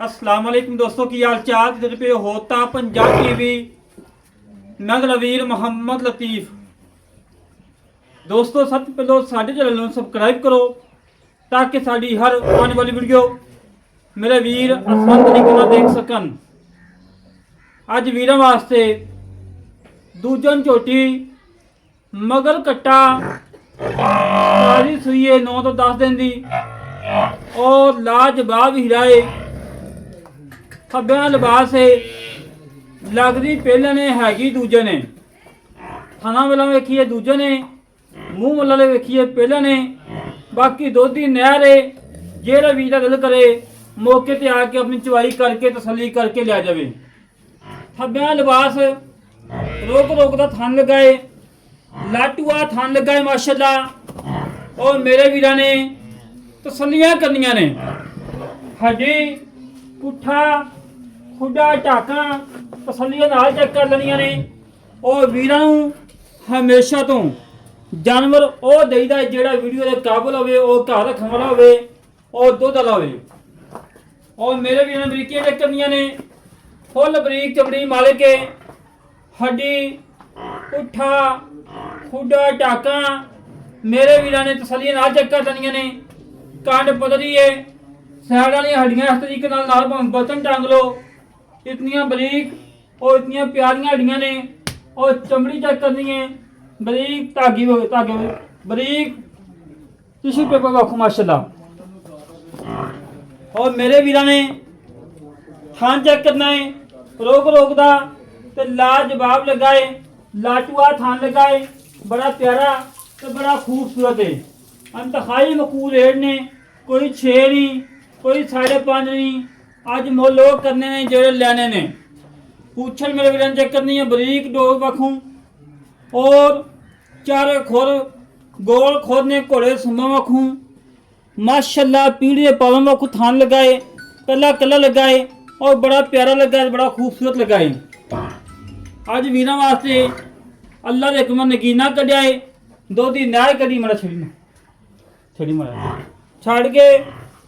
अस्सलाम वालेकुम दोस्तों की हाल चाल जिधर पे होता पंजाब टीवी नगरवीर मोहम्मद लतीफ। दोस्तों सब तो पहले साडे चैनल ਨੂੰ सब्सक्राइब करो ताकि साड़ी हर आने वाली वीडियो मेरे वीर आसान तरीके ਨਾਲ देख सकन। ਅੱਜ ਵੀਰਾਂ ਵਾਸਤੇ ਦੂਜਨ ਝੋਟੀ ਮਗਰ ਕੱਟਾ ਸਾਰੀ ਸੂਈਏ 9 ਤੋਂ 10 ਦਿਨ ਦੀ और लाजवाब हीराए खब्बियां लिबास है लगती पहले ने हैगी दूजे ने थाना वाला वेखिए दूजे ने मूँह वाला वेखिए पहले ने बाकी दोधी नहर है जेड़ा भी दिल करे मौके ते आके अपनी चवाई करके तसली करके लिया जाए। खब्बियां लिबास रोक रोक का थान लगाए लाटूआ थान लगाए माशाल्लाह और मेरे वीरा ने तसलियां करनिया ने हड्डी पुठा खुडा टाका तसलियां नाल चेक कर लेनिया ने और वीरां नूं हमेशा तो जानवर ਉਹ ਦੇਈਦਾ ਜਿਹੜਾ ਵੀਡੀਓ ਦੇ ਕਾਬਲ ਹੋਵੇ ਉਹ ਘਰ ਰੱਖਣ ਵਾਲਾ ਹੋਵੇ और ਦੁੱਧ ਵਾਲਾ ਹੋਵੇ और मेरे ਵੀਰਾਂ ਨੇ ਬਰੀਕੀਆਂ ਚੈੱਕ ਕਰਨੀਆਂ ਨੇ ਫੁੱਲ ਬਰੀਕ ਚਮੜੀ ਮਾਲੇ ਕੇ ਹੱਡੀ ਪੁੱਠਾ ਖੁੱਡਾ ਟਾਕਾ मेरे ਵੀਰਾਂ ਨੇ ਤਸਲੀਆਂ ਨਾਲ ਚੈੱਕ ਕਰ ਲੈਣੀਆਂ ਨੇ। कांड पदरी है सैड वाली हड्डियां इस तरीके नाल बर्तन टांग लो इतनियां बरीक और इतनियां प्यारियां हड्डियां ने और चमड़ी चेक करनी है बरीक धागे बरीक टिश्यू पेपर वाखो माशाल्लाह। और मेरे वीरा ने थान चेक करना है रोक रोकदा ते लाजवाब लगाए लाटूआ थान लगाए बड़ा प्यारा तो बड़ा खूबसूरत है। अंतखाई मकूल रेट ने कोई 6 नहीं कोई 5.5 नहीं अज मोल लोग करने ने जो लेने ने पूछन मेरे वीर चेक करनी है बरीक डोग वखूँ और चार खुर गोल खुर ने घोड़े सुमा वखूँ माशाल्लाह पीढ़ी पावन वखू थान लगाए कला कला लगाए और बड़ा प्यारा लगा बड़ा खूबसूरत लगाए। अज वीर वास्ते अल्लाह के हुक्म नगीना कढ़िया है दोधी नहर कढ़ी मरा छड़ी मारा छड़ के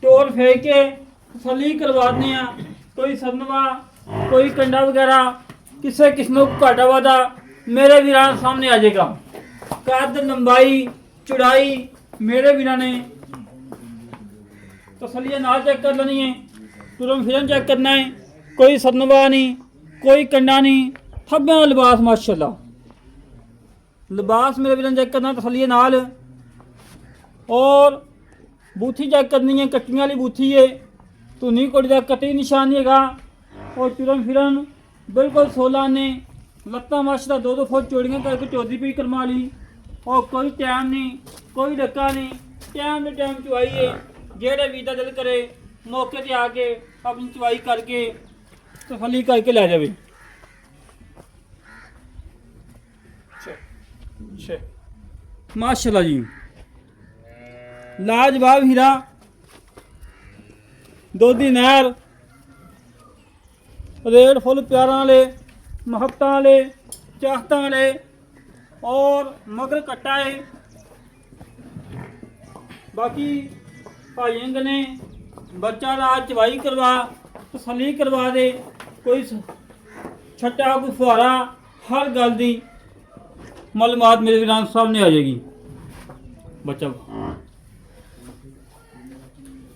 टोर फेंक के तसली करवाने कोई सरनवा कोई कंडा वगैरह किसी किस्म को घाटा वादा मेरे वीरा सामने आ जाएगा। कद लंबाई चौड़ाई मेरे वीरा ने तसलियां नाल चेक कर लेनी है तुरम फिरन चेक करना है कोई सरनवा नहीं कोई कंडा नहीं थब्बियां लिबास माशाल्लाह लिबास मेरे वीरा चेक करना तसलियां नाल और बूथी चेक करनी है कट्टियां वाली बूथी है धुनी कोड़ी का कटी निशान नहीं है और चुरन फिरन बिल्कुल 16 ने लत्तां माशा 2-2 फुट चौड़ियां करके चौधी पी करवा ली और कोई टाइम नहीं कोई धक्का नहीं टाइम के टाइम चुवाई है जेड़े भी दिल करे मौके पर आके अपनी चुवाई करके तसली करके लै जाए। माशाल्लाह जी लाजवाब हीरा दोधी नहर रेट फुल प्यारा वाले महबत वाले चाहत वाले और मगर कट्टा है। बाकी भाइयों ने बच्चा रात चवाई करवा तसली करवा दे कोई छट्टा कोई फुहारा हर गल की मालूमात मेरे वीरान सामने आ जाएगी। बच्चा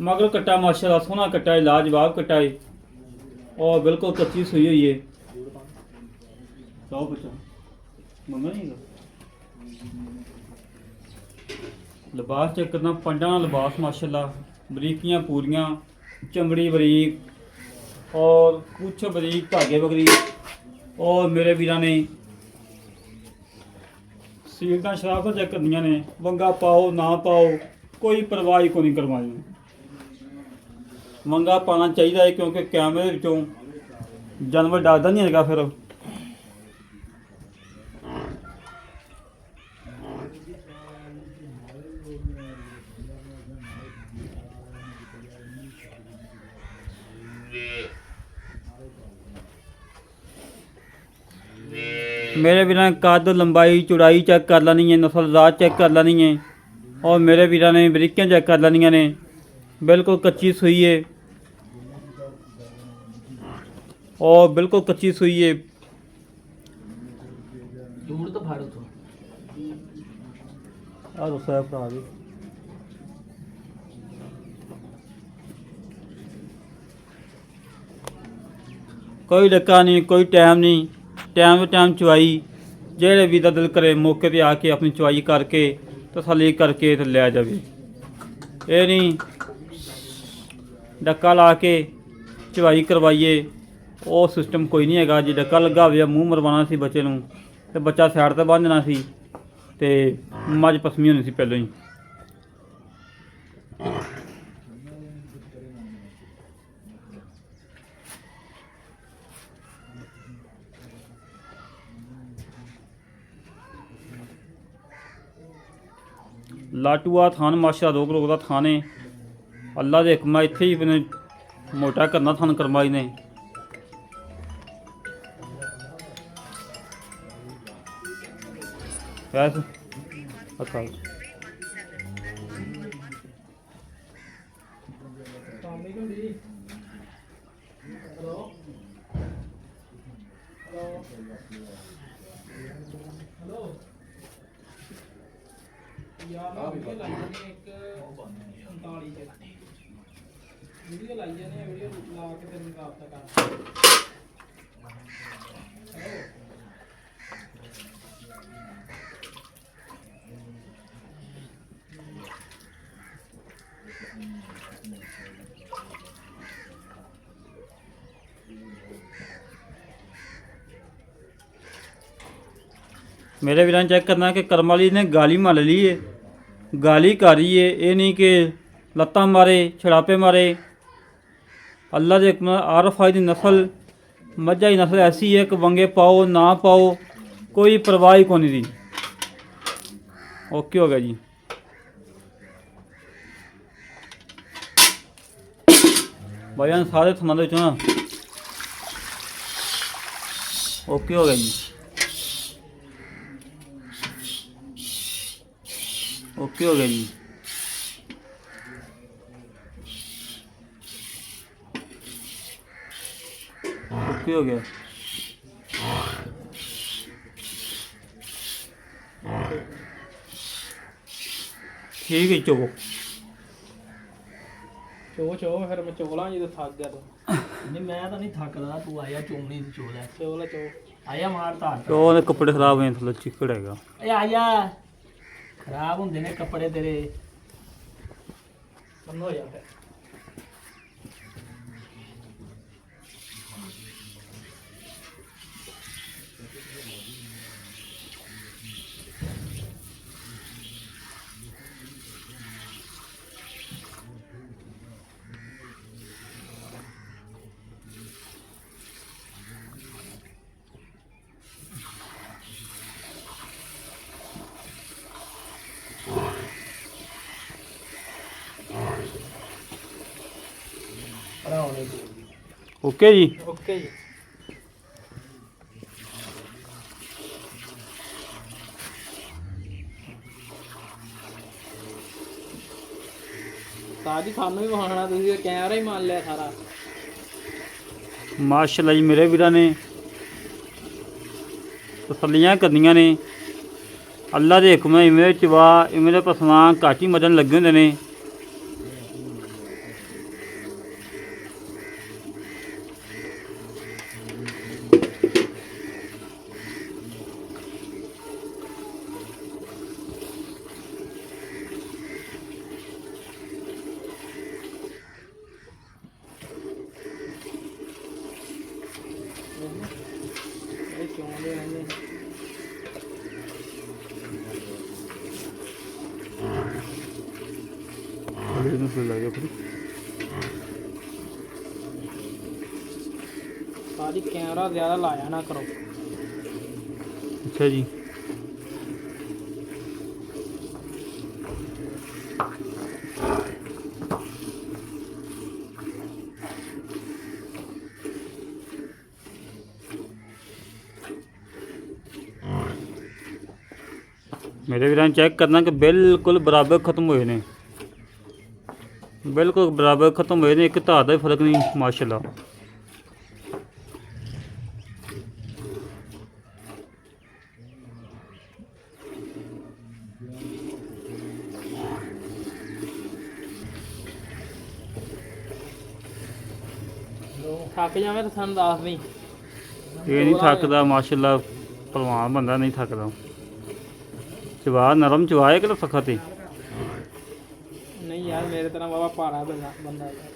मगर कट्टा माशाल्लाह सोहना कट्टा है लाजवाब कट्टा है और बिल्कुल कच्ची सुई हुई है। बच्चा मंगा नहीं लिबास चेक करना पंडा लिबास माशाल्लाह बरीकियां पूरियां चमड़ी बरीक और कुछ बरीक धागे बरीक और मेरे वीरा ने सीलता शराफत चेक करनिया ने वंगा पाओ ना पाओ कोई परवाह को नहीं करवाई वंगा पाना चाहिए है क्योंकि कैमरे विचों जानवर डरदा नहीं है फिर मेरे वीरा कद लंबाई चौड़ाई चेक कर लेनी है नस्ल जात चेक कर लेनी है और मेरे वीरा ने बरीकियां चेक कर लेनिया ने बिल्कुल कच्ची सुई है और बिल्कुल कच्ची सूई है। ਜੂੜ ਤਾਂ ਫੜ ਉਥੋਂ आ दसो है भरा जी कोई डक्का नहीं, कोई टाइम नहीं, टाइम टू टाइम चवाई जेड़े भी दा दिल करे मौके पे आके अपनी चवाई करके तसल्ली करके ते लै जावे। ये नहीं डक्का ला के चवाई करवाइए, वो सिस्टम कोई नहीं हैगा। जे डक्का लगा होवे मूँह मरवाना सी बच्चे नूं ते बच्चा साइड ते बन जाना सी ते मझ पसमी होनी सी पहलों ही। लाटूआ थान माशा रोक रोक दा थान है। अल्लाह दे हुक्म इत्थे ही अपने मोटा करना थान करमाई ने। ऐस अच्छा ਵੀਡੀਓ ਲਾਈ ਜਾਂਦੇ ਆ ਵੀਡੀਓ ਲਾ ਕੇ ਤੈਨੂੰ ਰਾਬਤਾ ਕਰ मेरे वीर चेक करना कि कर्म वाली ने गाली मार ली है, गाली करी है। ये नहीं कि लत्ता मारे छड़ापे मारे। अल्लाह के हुक्म आरफ आई दी नस्ल मज्जा की नस्ल ऐसी है कि वंगे पाओ ना पाओ कोई परवाह ही कोनी दी। ओके हो गया जी। भाईजान सारे थना दे ना ओके हो गया जी। ओके हो गया जी। ओके हो गया। ठीक है चो ਚੋ ਚੋ ਫਿਰ ਮੈਂ ਚੋਲਾਂ ਜਦੋਂ ਥੱਕ ਗਿਆ ਤੂੰ ਨਹੀਂ ਮੈਂ ਤਾਂ ਨਹੀਂ ਥੱਕਦਾ ਤੂੰ ਆਇਆ ਚੋਮਣੀ ਦੀ ਚੋਲਾ ਚੋਲਾ ਚੋ ਆਇਆ ਮਾਰ ਧਾਰ चो ने कपड़े खराब हुए थोड़ा चिकड़ हैगा। ਏ ਆਇਆ ਖਰਾਬ ਹੁੰਦੇ ਨੇ ਕੱਪੜੇ ਤੇਰੇ ਬੰਦ ਹੋ ਜਾ ਫਿਰ ओके जी। ਓਕੇ ਜੀ ਸਾਡੀ ਸਾਨੂੰ ਵੀ ਵਹਾਣਾ ਤੁਸੀਂ ਕੈਮਰਾ ਹੀ ਮੰਨ ਲਿਆ ਸਾਰਾ माशाल्लाह जी मेरे वीर ने तसलियाँ करनियां ने। अल्लाह के हुक्म इवें चवा इवें पसमां घट ही मदन लगे होंदे ने। ਇਹ ਚੋਂਦੇ ਰਹਿੰਦੇ ਸਾਡੀ ਕੈਮਰਾ ਜ਼ਿਆਦਾ ਲਾਇਆ ਨਾ ਕਰੋ अच्छा जी। मेरे वीर चेक करना कि बिल्कुल बराबर खत्म हुए ने, बिल्कुल बराबर खत्म हुए ने। एक धार का फर्क नहीं माशाल्लाह। ਥੱਕ ਜਾਵੇਂ ਤਾਂ ਸਾਨੂੰ ਦੱਸ ਨਹੀਂ। ਇਹ ਨਹੀਂ ਥੱਕਦਾ ਮਾਸ਼ਾਅੱਲਾ, ਭਲਵਾਨ ਬੰਦਾ ਨਹੀਂ ਥੱਕਦਾ। ਚਵਾ ਨਰਮ ਚਵਾਏ ਕਿ ਸਖਤ ਹੈ? ਨਹੀਂ ਯਾਰ ਮੇਰੇ ਤਰ੍ਹਾਂ ਬਾਬਾ ਭਾਰਾ ਬੰਦਾ ਯਾਰ।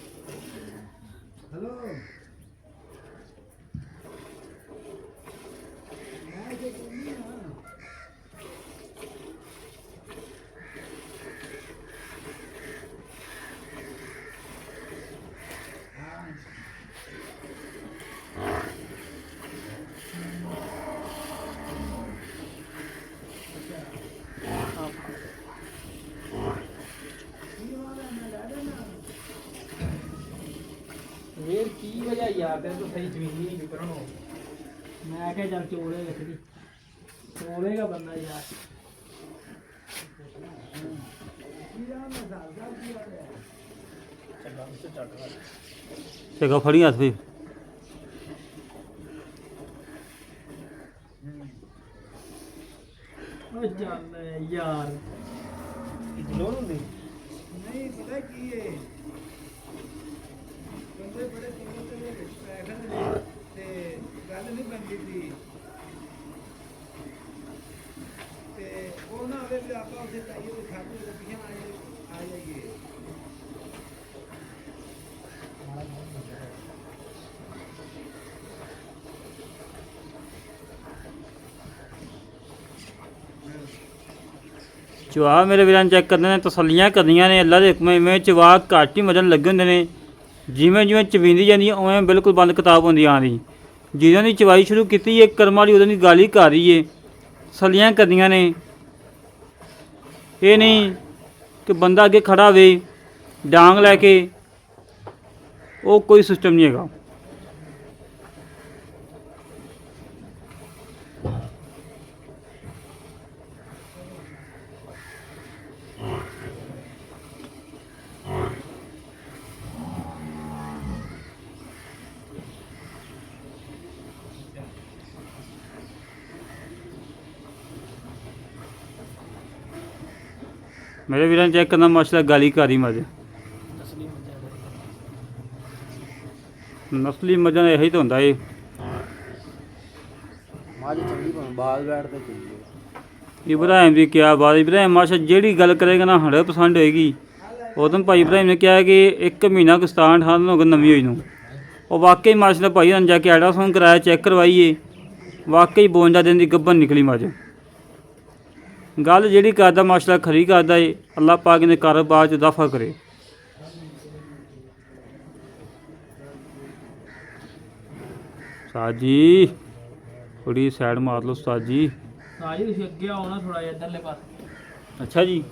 ਵੀਰ ਕੀ ਵਜ੍ਹਾ ਯਾਰ ਤੇ ਤੂੰ ਸਹੀ ਜ਼ਮੀਨ ਨਹੀਂ ਵਿਕਰਨ ਹੋ। ਮੈਂ ਕਿਹਾ ਚੱਲ ਚੋਲੇ ਰੱਖਦੀ, ਚੋਲੇਗਾ ਬੰਦਾ ਯਾਰ। ਚੰਗਾ ਫੜੀ ਹੱਥ ਵੀ। ਓ ਚੱਲ ਯਾਰ ਲੋੜ ਹੁੰਦੀ ਨਹੀਂ ਪਤਾ ਕੀ ਹੈ, ਬੰਦੇ ਬੜੇ ਕੀਮਤ ਦੇ ਵਿੱਚ ਪੈਸੇ ਨੇ ਤੇ ਗੱਲ ਨਹੀਂ ਬਣਦੀ ਸੀ ਤੇ ਉਹ ਨਾ ਹੋਵੇ ਵੀ ਆਪਾਂ ਉੱਥੇ ਜਾਈਏ ਤੇ ਖਾਤੇ ਦੇ ਪਿੱਛੇ ਆ ਜਾਈਏ। ਚਵਾ ਮੇਰੇ ਵੀਰਾਂ ਚੈੱਕ ਕਰਦੇ ਨੇ, ਤਸੱਲੀਆਂ ਕਰਨੀਆਂ ਨੇ ਅੱਲਾ ਦੇ ਹੁਕਮ। ਇਵੇਂ ਚਵਾ ਘੱਟ ਹੀ ਮਜਨ ਲੱਗੇ ਹੁੰਦੇ ਨੇ, ਜਿਵੇਂ ਜਿਵੇਂ ਚਵੀਂਦੀ ਜਾਂਦੀ ਉਵੇਂ ਬਿਲਕੁਲ ਬੰਦ ਕਿਤਾਬ ਹੁੰਦੀ ਆਉਂਦੀ। ਜਿਹਨਾਂ ਦੀ ਚਵਾਈ ਸ਼ੁਰੂ ਕੀਤੀ ਹੈ ਕਰਮ ਵਾਲੀ ਉਹਦੀ ਗੱਲ ਹੀ ਕਰ ਰਹੀ ਹੈ। ਤਸੱਲੀਆਂ ਕਰਨੀਆਂ ਨੇ, ਇਹ ਨਹੀਂ ਕਿ ਬੰਦਾ ਅੱਗੇ ਖੜਾ ਹੋਵੇ ਡਾਂਗ ਲੈ ਕੇ, ਉਹ ਕੋਈ ਸਿਸਟਮ ਨਹੀਂ ਹੈਗਾ। ਮੇਰੇ ਵੀਰਾਂ ਚੈੱਕ ਕਰਨਾ ਮਾਸ਼ਾਅੱਲਾ ਗਾਲੀ ਕਾਰੀ ਮੱਝ। ਨਸਲੀ ਮੱਝਾਂ ਦਾ ਇਹੀ ਤਾਂ ਹੁੰਦਾ ਏ। ਮੱਝ ਚੰਗੀ ਭਾਵੇਂ ਬਾਲ ਬੈਠ ਤੇ ਚੰਗੀ। ਇਬਰਾਹਿਮ ਦੀ ਕਿਆ ਬਾਤ। ਇਬਰਾਹਿਮ ਮਾਸ਼ਾ ਜਿਹੜੀ ਗੱਲ ਕਰੇਗਾ ਨਾ 100% ਹੋਏਗੀ। ਉਦੋਂ ਭਾਈ ਇਬਰਾਹਿਮ ਨੇ ਕਿਹਾ ਕਿ 1 ਮਹੀਨਾ ਕਿਸਤਾਨ ਠਾਣ ਹੋ ਗਿਆ ਨਵੀਂ ਹੋਈ ਨੂੰ। ਉਹ ਵਾਕਈ ਮਾਸ਼ਾ ਭਾਈ ਨੇ ਜਾ ਕੇ ਅਲਟਰਾਸਾਊਂਡ ਕਰਾਇਆ, ਚੈੱਕ ਕਰਵਾਈਏ, ਵਾਕਈ 52 ਦਿਨ ਦੀ ਗੱਭਣ ਨਿਕਲੀ ਮੱਝ। ਗੱਲ ਜਿਹੜੀ ਕਰਦਾ ਮਾਸ਼ਾਅੱਲਾ ਖਰੀ ਕਰਦਾ ਏ। ਅੱਲਾਹ ਪਾਕ ਨੇ ਕਾਰੋਬਾਰ 'ਚ ਇਜ਼ਾਫਾ ਕਰੇ। ਸਾਜੀ ਥੋੜੀ ਸਾਈਡ ਮਾਰ ਲਓ ਸਾਜੀ। ਸਾਜੀ ਤੁਸੀਂ ਅੱਗੇ ਆਓ ਨਾ ਥੋੜਾ ਜਿਹਾ ਇੱਧਰਲੇ ਪਾਸੇ। ਅੱਛਾ ਜੀ।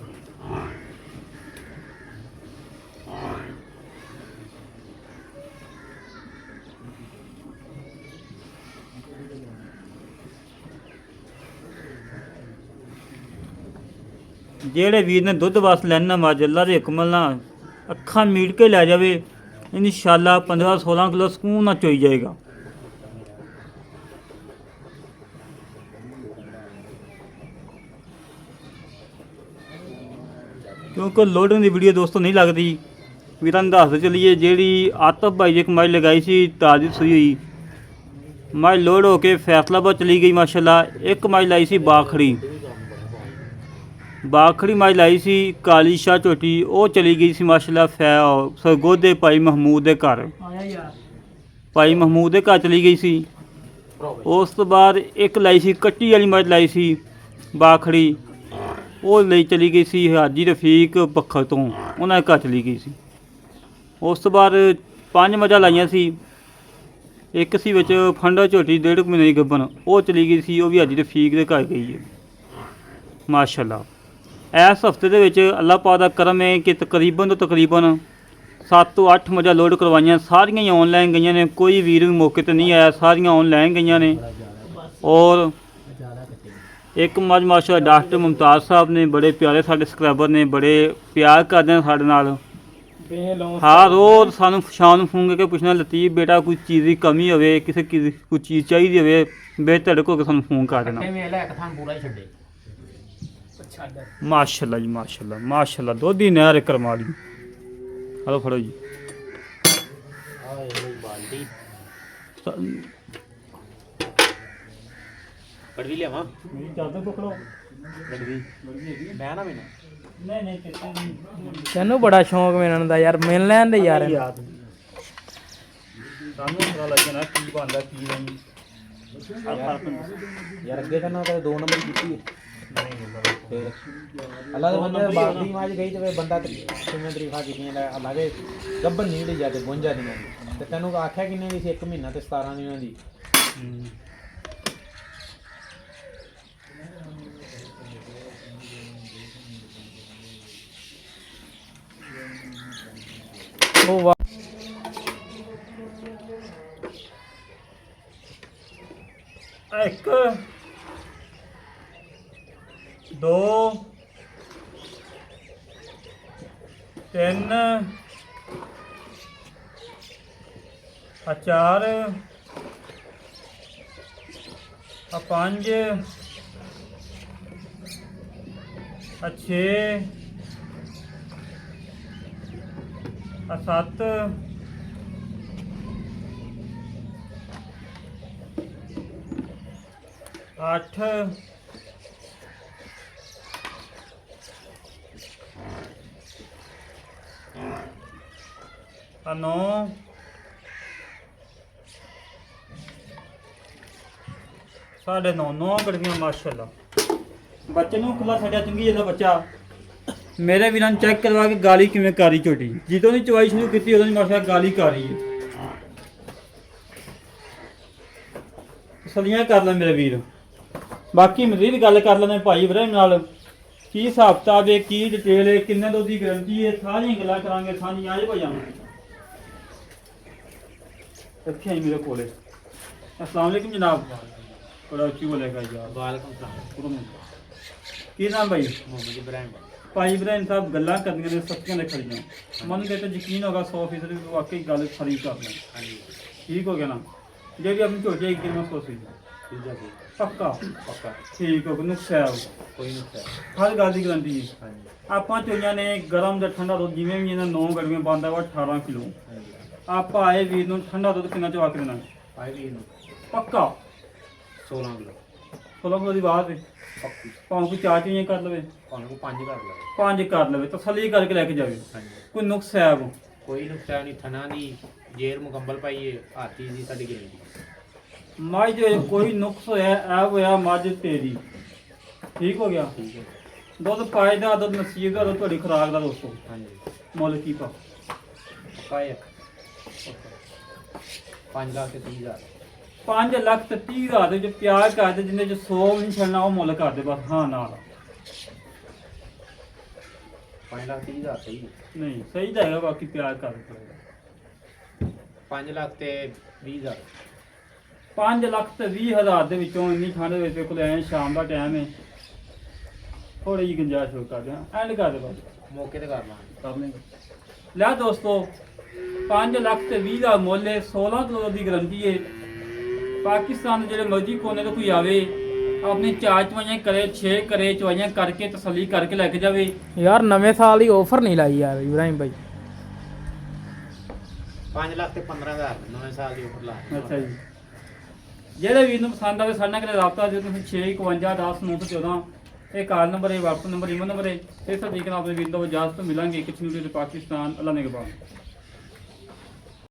ਜਿਹੜੇ ਵੀਰ ਨੇ ਦੁੱਧ ਵਾਸ ਲੈਣਾ ਮੱਝ ਅੱਲਾ ਦੇ ਹੁਕਮ ਨਾਲ ਅੱਖਾਂ ਮੀਟ ਕੇ ਲੈ ਜਾਵੇ, ਇਨਸ਼ਾਅੱਲਾ 15-16 ਕਿਲੋ ਸਕੂਨ ਨਾਲ ਚੋਈ ਜਾਏਗਾ। ਕਿਉਂਕਿ ਲੋਡਿੰਗ ਦੀ ਵੀਡੀਓ ਦੋਸਤੋ ਨਹੀਂ ਲੱਗਦੀ। ਵੀਰਾਂ ਨੂੰ ਦੱਸਦੇ ਚੱਲੀਏ, ਜਿਹੜੀ ਆਤਫ ਭਾਈ ਜੀ ਇੱਕ ਮੱਝ ਲਗਾਈ ਸੀ ਤਾਜ਼ੀ ਸੂਈ ਹੋਈ ਮੱਝ, ਲੋਡ ਹੋ ਕੇ ਫੈਸਲਾਬਾਦ ਚਲੀ ਗਈ ਮਾਸ਼ਾਅੱਲਾ। ਇੱਕ ਮੱਝ ਲਾਈ ਸੀ ਬਾਖੜੀ ਮੱਝ ਲਾਈ ਸੀ ਕਾਲੀ ਸ਼ਾਹ ਝੋਟੀ, ਉਹ ਚਲੀ ਗਈ ਸੀ ਮਾਸ਼ਾਅੱਲਾ ਸਰਗੋਧੇ ਭਾਈ ਮਹਮੂਦ ਦੇ ਘਰ। ਆਇਆ ਯਾਰ ਭਾਈ ਮਹਮੂਦ ਦੇ ਘਰ ਚਲੀ ਗਈ ਸੀ। ਉਸ ਤੋਂ ਬਾਅਦ ਇੱਕ ਲਾਈ ਸੀ ਕੱਟੀ ਵਾਲੀ ਮੱਝ ਲਾਈ ਸੀ ਬਾਖੜੀ, ਉਹ ਲਈ ਚਲੀ ਗਈ ਸੀ ਹਾਜੀ ਰਫੀਕ ਪੱਖਰ ਤੋਂ, ਉਹਨਾਂ ਦੇ ਘਰ ਚਲੀ ਗਈ ਸੀ। ਉਸ ਤੋਂ ਬਾਅਦ 5 ਮੱਝਾਂ ਲਾਈਆਂ ਸੀ। ਇੱਕ ਸੀ ਵਿੱਚ ਫੰਡਾ ਝੋਟੀ 1.5 ਮਹੀਨੇ ਦੀ ਗੱਭਣ, ਉਹ ਚਲੀ ਗਈ ਸੀ, ਉਹ ਵੀ ਹਾਜੀ ਰਫੀਕ ਦੇ ਘਰ ਗਈ ਹੈ ਮਾਸ਼ਾਅੱਲਾ। ਇਸ ਹਫ਼ਤੇ ਦੇ ਵਿੱਚ ਅੱਲਾਹ ਪਾਕ ਦਾ ਕਰਮ ਹੈ ਕਿ ਤਕਰੀਬਨ 7 ਤੋਂ 8 ਮੱਝਾਂ ਲੋਡ ਕਰਵਾਈਆਂ। ਸਾਰੀਆਂ ਹੀ ਔਨਲਾਈਨ ਗਈਆਂ ਨੇ, ਕੋਈ ਵੀਰ ਵੀ ਮੌਕੇ 'ਤੇ ਨਹੀਂ ਆਇਆ, ਸਾਰੀਆਂ ਔਨਲਾਈਨ ਗਈਆਂ ਨੇ। ਔਰ ਇੱਕ ਮੱਝ ਮਾਸ਼ਾਅੱਲਾ ਡਾਕਟਰ ਮੁਮਤਾਜ਼ ਸਾਹਿਬ ਨੇ, ਬੜੇ ਪਿਆਰੇ ਸਾਡੇ ਸਬਸਕ੍ਰਾਈਬਰ ਨੇ, ਬੜੇ ਪਿਆਰ ਕਰਦੇ ਨੇ ਸਾਡੇ ਨਾਲ। ਹਾਂ ਰੋਜ਼ ਸਾਨੂੰ ਸ਼ਾਮ ਨੂੰ ਫੋਨ ਕਰਕੇ ਪੁੱਛਣਾ ਲਤੀਫ ਬੇਟਾ ਕੋਈ ਚੀਜ਼ ਦੀ ਕਮੀ ਹੋਵੇ, ਕਿਸੇ ਕੋਈ ਚੀਜ਼ ਚਾਹੀਦੀ ਹੋਵੇ, ਤੁਹਾਡੇ ਕੋਲ ਸਾਨੂੰ ਫੋਨ ਕਰ ਦੇਣਾ। ਮਾਸ਼ਾਅੱਲਾ ਜੀ ਮਾਸ਼ਾਅੱਲਾ ਮਾਸ਼ਾਅੱਲਾ, ਦੁੱਧ ਦੀ ਨਹਿਰ ਕਰਮ ਵਾਲੀ। ਹਲੋ ਫੜੋ ਜੀ। ਚੱਲਦੀ ਕੜਵੀ ਲਿਆਵਾਂ ਮੇਰੀ ਚਾਦਰ ਪਕੜੋ ਕੜਵੀ ਮੈਂ ਨਾ ਮੈਨੂੰ ਨਹੀਂ ਨਹੀਂ ਕਿਤੇ ਨਹੀਂ ਤੈਨੂੰ ਬੜਾ ਸ਼ੌਂਕ ਮਿਲਣ ਦਾ ਯਾਰ ਮਿਲ ਲੈਣ ਦੇ ਯਾਰ ਯਾਦ ਸਾਨੂੰ ਪਤਾ ਲੱਗਣਾ ਕੀ ਬਣਦਾ ਕੀ ਨਹੀਂ ਯਾਰ ਅੱਗੇ ਤਾਂ ਨਾ ਕਦੇ 2 ਨੰਬਰ ਕੀਤੀ ਫਿਰ ਅੱਲਾ ਦੇ ਬੰਦੇ ਬਾਦੀ ਮਾਜ ਗਈ ਤੇ ਬੰਦਾ ਕਿਵੇਂ ਤਰੀਫਾਂ ਕੀਤੀਆਂ ਲੈ ਅੱਲਾ ਦੇ ਗੱਬਰ ਨਹੀਂ ਲਈ ਜਾਂਦੇ 52 ਦਿਨਾਂ ਦੀ ਤੇ ਤੈਨੂੰ ਆਖਿਆ ਕਿੰਨੇ ਦੀ ਸੀ 1 ਮਹੀਨਾ ਤੇ 17 ਦਿਨਾਂ ਦੀ ਉਹ ਵਾਹ ਇੱਕ 2 3 4 5 6 7 8 9 9:30 9 ਗੜੀਆਂ ਮਾਸ਼ਾਅੱਲਾ ਬੱਚੇ ਨੂੰ ਖੁੱਲਾ ਛੱਡਿਆ ਚੰਗੀ ਜਿਹਦਾ ਬੱਚਾ ਮੇਰੇ ਵੀਰਾਂ ਨੂੰ ਚੈੱਕ ਕਰਵਾ ਕੇ ਗਾਲੀ ਕਿਵੇਂ ਕਾਰੀ ਝੋਟੀ ਜਦੋਂ ਦੀ ਚਵਾਈ ਸ਼ੁਰੂ ਕੀਤੀ ਉਦੋਂ ਦੀ ਮਾਸ਼ਾਅੱਲਾ ਗਾਲੀ ਕਾਰੀ ਹੈ ਸਲੀਆਂ ਕਰ ਲੈ ਮੇਰੇ ਵੀਰ ਬਾਕੀ ਮਜ਼ੀਦ ਗੱਲ ਕਰ ਲੈਣੇ ਭਾਈ ਇਬਰਾਹਿਮ ਨਾਲ ਕੀ ਹਿਸਾਬ ਕਿਤਾਬ ਹੈ ਕੀ ਡਿਟੇਲ ਹੈ ਕਿੰਨੇ ਦੁੱਧ ਦੀ ਗਾਰੰਟੀ ਹੈ ਸਾਰੀਆਂ ਗੱਲਾਂ ਕਰਾਂਗੇ ਸਾਂਝੀਆਂ ਆਜੇ ਭਾਈ ਆਵਾਂ ਰੱਖਿਆ ਹੀ ਮੇਰੇ ਕੋਲੇ अस्सलाम वालेकुम जनाब बड़ा अच्छी बोलेगा यार ਵਾਲੇਕੁਮ ਸਲਾਮ ਕੀ ਨਾਮ ਭਾਈ ਮੁਹੰਮਦ ਇਬਰਾਹਿਮ ਭਾਈ ਇਬਰਾਹਿਮ ਸਾਹਿਬ ਗੱਲਾਂ ਕਰਨੀਆਂ ਨੇ ਸੱਚੀਆਂ ਨੇ ਖੜੀਆਂ ਮਨ ਤੇ ਯਕੀਨ ਹੋਗਾ 100% ਵੀ ਵਾਕਈ ਗੱਲ ਖਰੀ ਕਰਨਾ ਹਾਂਜੀ ਠੀਕ ਹੋ ਗਿਆ ਨਾ ਜਿਹੜੀ ਆਪਣੀ ਝੋਟੀ ਹੈ ਕਿੰਨਾ ਸੋਚੀ ਠੀਕ ਹੈ ਜੀ ਪੱਕਾ ਪੱਕਾ ਠੀਕ ਹੋ ਗਿਆ ਨੁਕਸਿਆ ਕੋਈ ਨੁਕਸਾਨ ਹਰ ਗੱਲ ਦੀ ਗਾਰੰਟੀ ਹੈ ਹਾਂਜੀ ਆਪਾਂ ਚੋਈਆਂ ਨੇ ਗਰਮ ਜਾਂ ਠੰਡਾ ਦੁੱਧ ਜਿਵੇਂ ਵੀ ਇਹਨਾਂ 9 ਗਰਮੀਆਂ ਬੰਦਾ ਵਾ 18 ਕਿਲੋ ਹਾਂਜੀ ਆਪਾਂ ਆਏ ਵੀਰ ਨੂੰ ਠੰਡਾ ਦੁੱਧ ਕਿੰਨਾ ਚਵਾ ਕੇ ਦੇਣਾ ਆਈ ਵੀ ਨੂੰ ਪੱਕਾ 16 ਕਿਲੋ 16 ਕਿਲੋ ਦੀ ਬਾਤ ਹੈ ਪੱਕੀ ਭਾਵੇਂ ਕੋਈ ਚਾਰ ਚੋਈਆਂ ਕਰ ਲਵੇ ਤੁਹਾਨੂੰ ਕੋ 5 ਕਰ ਲਵੇ 5 ਕਰ ਲਵੇ ਤਸੱਲੀ ਕਰਕੇ ਲੈ ਕੇ ਜਾਵੇ ਹਾਂਜੀ ਕੋਈ ਨੁਕਸ ਹੈ ਉਹ ਕੋਈ ਨੁਕਸਾਨ ਨਹੀਂ ਥਣਾ ਦੀ ਜੇਰ ਮੁਕੰਮਲ ਪਾਈਏ ਹਾਥੀ ਦੀ ਸਾਡੀ ਗਰੰਟੀ ਮੱਝ ਦੇ ਵਿੱਚ ਕੋਈ ਨੁਕਸ ਹੋਇਆ ਐ ਹੋਇਆ ਮੱਝ ਤੇਰੀ ਠੀਕ ਹੋ ਗਿਆ ਠੀਕ ਹੈ ਦੁੱਧ ਪਾਏ ਦਾ ਦੁੱਧ ਨਸੀਬ ਦਾ ਦੁੱਧ ਤੁਹਾਡੀ ਖੁਰਾਕ ਦਾ ਦੋਸਤੋ ਹਾਂਜੀ ਮੁੱਲ ਕੀ ਪਾ ਪੱਕਾ ਹੈ 5 ਲੱਖ ਤੇ 30,000 5 ਲੱਖ ਤੇ 30,000 ਦੇ ਵਿੱਚ ਪਿਆਰ ਕਰਦੇ ਜਿੰਨੇ ਚ 100 ਵੀ ਨਹੀਂ ਛੱਡਣਾ ਉਹ ਮੁੱਲ ਕਰਦੇ ਬਸ ਹਾਂ ਨਾਲ 5 ਲੱਖ 30,000 ਸਹੀ ਨਹੀਂ ਸਹੀ ਤਾਂ ਹੈਗਾ ਬਾਕੀ ਪਿਆਰ ਕਰਦੇ ਪਏਗਾ 5 ਲੱਖ ਤੇ 20,000 5 ਲੱਖ ਤੇ 20,000 ਦੇ ਵਿੱਚੋਂ ਇੰਨੀ ਠੰਡ ਦੇ ਵਿੱਚ ਕੋਲ ਐ ਸ਼ਾਮ ਦਾ ਟਾਈਮ ਹੈ ਥੋੜੀ ਜਿਹੀ ਗੁੰਜਾਇਸ਼ ਹੋ ਕਰਦੇ ਹਾਂ ਐਂਡ ਕਰ ਦੇ ਬਸ ਮੌਕੇ ਤੇ ਕਰ ਲਾਂਗੇ ਕਰ ਲੈਂਗੇ ਲੈ ਦੋਸਤੋ 5 ਲੱਖ ਤੇ 20 ਦਾ ਮੁੱਲ ਹੈ 16 ਕਿਲੋ ਦੀ ਗਰੰਟੀ ਹੈ ਪਾਕਿਸਤਾਨ ਦੇ ਜਿਹੜੇ ਮਰਜ਼ੀ ਕੋਨੇ ਤੋਂ ਕੋਈ ਆਵੇ ਆਪਣੀ 4 ਚਵਾਈਆਂ ਕਰੇ 6 ਕਰੇ ਚਵਾਈਆਂ ਕਰਕੇ ਤਸੱਲੀ ਕਰਕੇ ਲੈ ਕੇ ਜਾਵੇ ਯਾਰ ਨਵੇਂ ਸਾਲ ਦੀ ਆਫਰ ਨਹੀਂ ਲਾਈ ਯਾਰ ਇਬਰਾਹਿਮ ਭਾਈ 5 ਲੱਖ ਤੇ 15,000 ਨਵੇਂ ਸਾਲ ਦੀ ਆਫਰ ਲਾ ਅੱਛਾ ਜੀ ਜਿਹੜੇ ਵੀਰ ਨੂੰ ਪਸੰਦ ਆਵੇ ਸਾਡੇ ਨਾਲ ਕਰੇ ਰਾਬਤਾ ਦਿਓ ਤੁਸੀਂ 651 10 914 ਇਹ ਕਾਲ ਨੰਬਰ ਹੈ WhatsApp ਨੰਬਰ ਈਮੇਲ ਨੰਬਰ ਹੈ ਤੇ ਸਦੀਕ ਨਾਲ ਆਪਣੇ ਵੀਰ ਤੋਂ ਇਜਾਜ਼ਤ ਮਿਲਾਂਗੇ ਕਿਛਨੂ ਦੇ ਪਾਕਿਸਤਾਨ ਅੱਲਾ ਨੇ